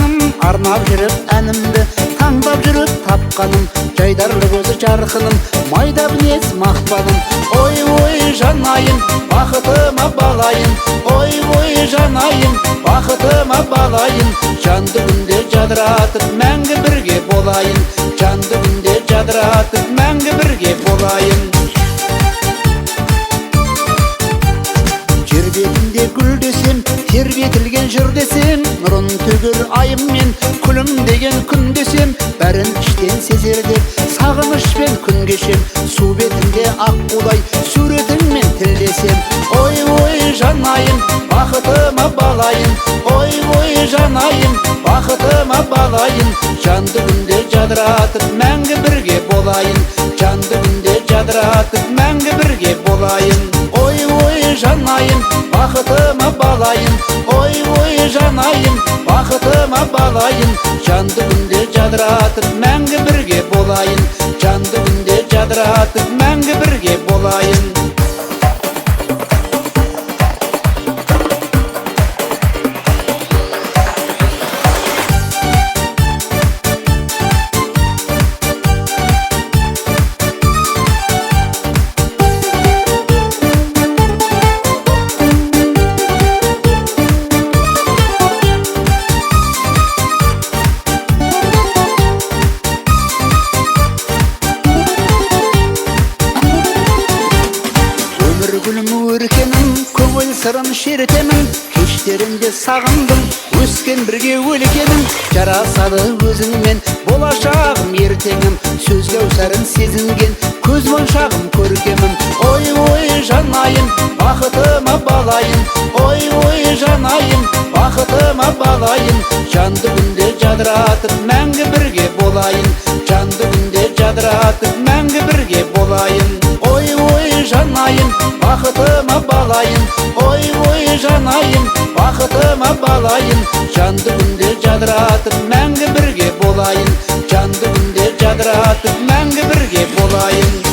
ақтаным, арнап жүріп әнімді, таңдап жүріп тапқаным, жайдарлы көзі жарқыным, майда мінез мақпалым. Ой, ой, жанайым, бақытыма балайын, ой, ой, жанайым, бақытыма балайын, жанды күнде жадыратып, мәңгі бірге болайын, жанды күнде жадыратып, мәңгі бірге болайын. Жер бетінде гүл десем, тербетілген жыр десем, нұрын төгер айым мен күлім деген күн десем, бәрін іштен сезер деп сағынышпен күн кешем, су бетінде ақ қулай суретіңмен тілдесем. Ой, ой, жанайым, бақытыма балайын, ой, ой, жанайым, бақытыма балайын, жанды күнде жадыратып, мәңгі бірге болайын, жанды күнде жадыратып, мәңгі бірге болайын. Ой, ой, жанайым, бақытыма балайын, ой, ой, жанайым, бақытыма балайын, жанды күнде жадыратып, мәңгі бірге болайын, жанды күнде жадыратып, мәңгі бірге болайын. Гүлім өркенім, көңіл сырын шертемін, кештерімде сағындым, өскен бірге өлкенім, жарасады өзіңмен болашағым ертеңім, сөз кәусәрін сезінген көз моншағым көркемім. Ой, ой, жанайым, бақытыма балайын, ой, ой, жанайым, бақытыма балайын, жанды күнде жадыратып, мәңгі бірге болайын, жанды күнде жадыратып, мәңгі бірге болайын. Ой, ой, жанайым, бақытыма балайын, ой, ой, жанайым, бақытыма балайын, жанды күнде жадыратып, мәңгі бірге болайын, жанды күнде жадыратып, мәңгі бірге болайын.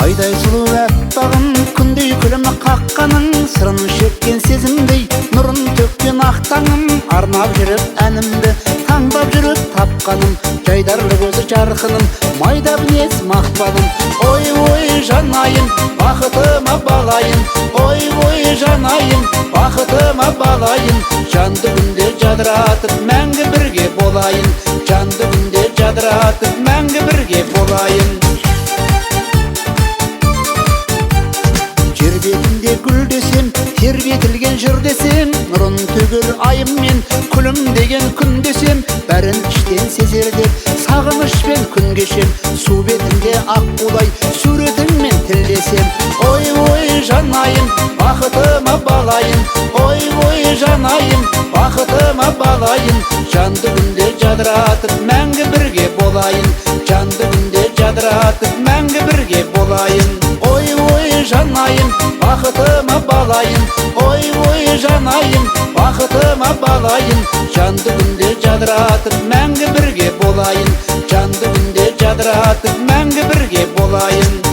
Айдай сұлу әппағым, күндей күлімі қаққаның, сырын шеккен сезімдей нұрын төккен ақтаңым, арнап жүріп әнімді, таңдап жүріп тапқаным, жайдарлы көзі жарқыным, майда мінез мақпалым. Ой, ой, жанайым, бақытыма балайын, ой, ой, жанайым, бақытыма балайын, жанды күнде жадыратып, мәңгі бірге болайын, жанды күнде жадыратып, мәңгі бірге болайын. Жер бетінде гүл десем, тербетілген жыр десем, нұрын төгер айым мен күлім деген күн десем, бәрін іштен сезер деп сағынышпен күн кешем, су бетінде ақ қулай суретіңмен тілдесем. Ой, ой, жанайым, бақытыма балайын, ой, ой, жанайым, бақытыма балайын, жанды күнде жадыратып, мәңгі бірге болайын, жанды күнде жадыратып, мәңгі бірге болайын. Ой, ой, жанайым, бақытыма балайын, ой, ой, жанайым, бақытыма балайын, жанды күнде жадыратып, мәңгі бірге болайын, жанды күнде жадыратып, мәңгі бірге болайын.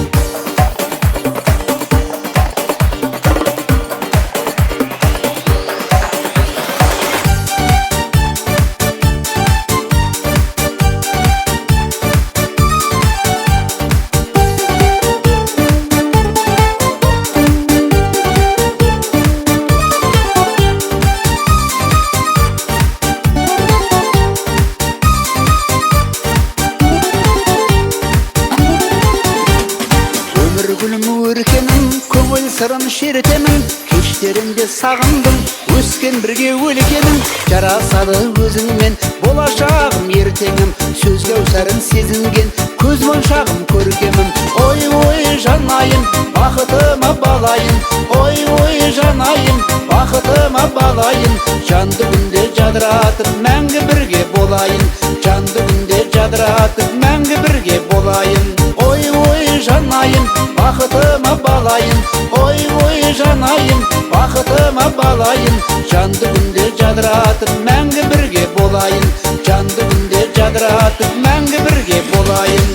сырын шертемін, кештерінде сағындым, өскен бірге өлкенім, жарасады өзіңмен болашағым ертеңім, сөз кәусәрін сезінген көз моншағым көркемім. Ой жанайым, бақытыма балайын, ой жанайым, бақытыма балайын, жанды күнде жадыратып мәңгі бірге болайын, жанды күнде жадыратып мәңгі бірге болайын. Ой жанайым, бақытыма балайын, ой жанайым, бақытыма балайын, жанды күнде жадыратып мәңгі бірге болайын, жанды күнде жадыратып мәңгі бірге болайын.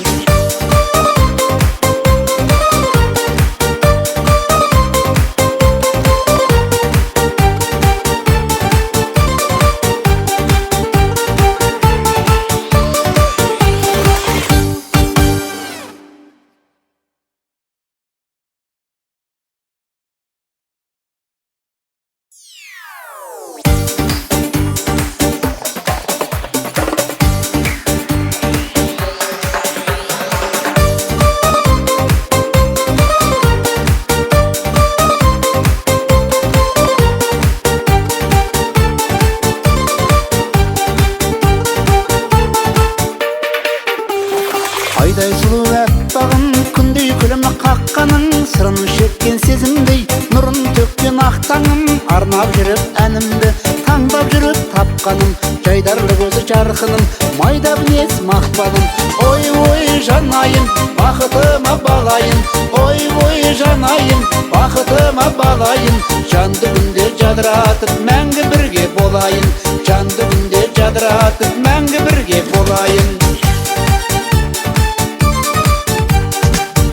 Айдай сұлу әппағым, күндей күлімі қаққаның, сырын шеккен сезімдей нұрын төккен ақтаңым. Арнап жүріп әнімді таңдап жүріп тапқаным, жайдарлы көзі жарқыным, майда мінез мақпалым. Ой жанайым, бақытыма балайын, ой жанайым, бақытыма балайын, жанды күнде жадыратып мәңгі бірге болайын, жанды күнде жадыратып мәңгі бірге болайын.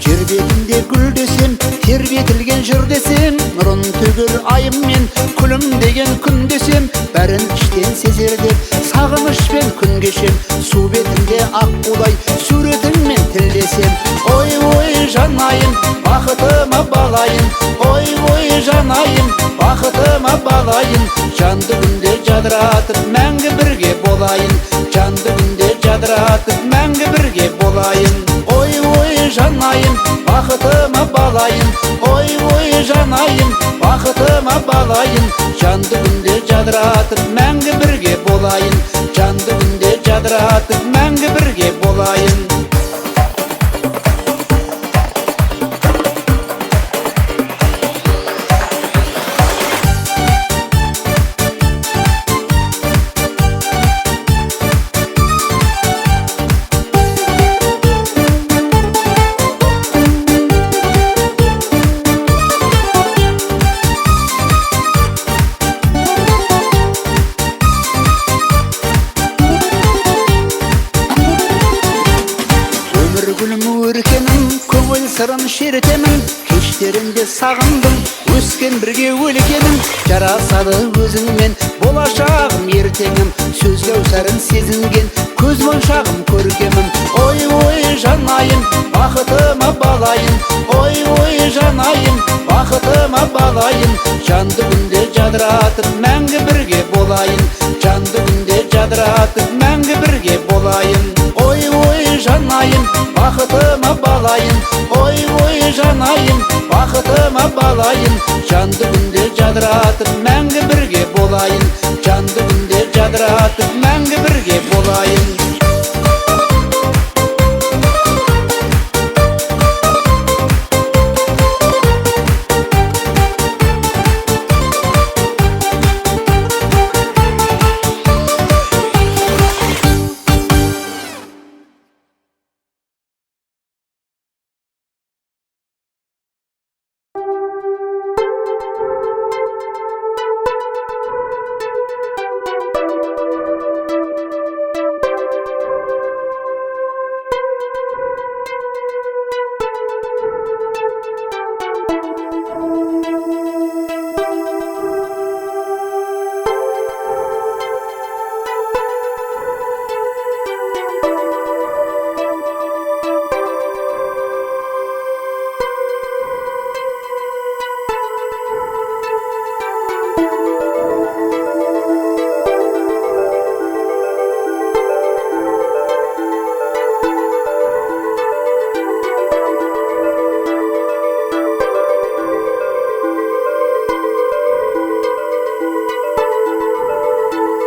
Жер бетінде гүл десем, тербетілген жыр десем, нұрын төгер айым мен күлім деген күн десем, бәрін іштен сезер деп сағынышпен күн кешем. Су бетінде ақ қулай суретіңмен тілдесем. Ой жанайым, бақытыма балайын, ой жанайым, бақытыма балайын, жанды күнде жадыратып мәңгі бірге болайын, жанды күнде жадыратып мәңгі бірге болайын. Ой жанайым, бақытыма балайын, ой жанайым, бақытыма балайын, жанды күнде жадыратып мәңгі бірге болайын, жанды күнде жадыратып мәңгі бірге болайын. Өркенім, көңіл сырын шертемін, кештерінде сағындым, өскен бірге өлкенім. Жарасады өзіңмен болашағым ертеңім, сөз кәусәрін сезінген көз моншағым көркемім. Ой жанайым, бақытыма балайын, ой жанайым, бақытыма балайын, жанды күнде жадыратып мәңгі бірге болайын, жанды күнде жадыратып мәңгі бірге болайын. Ой жанайым, бақытыма балайын, ой жанайым, бақытыма балайын, жанды күнде жадыратып мәңгі бірге болайын, жанды күнде жадыратып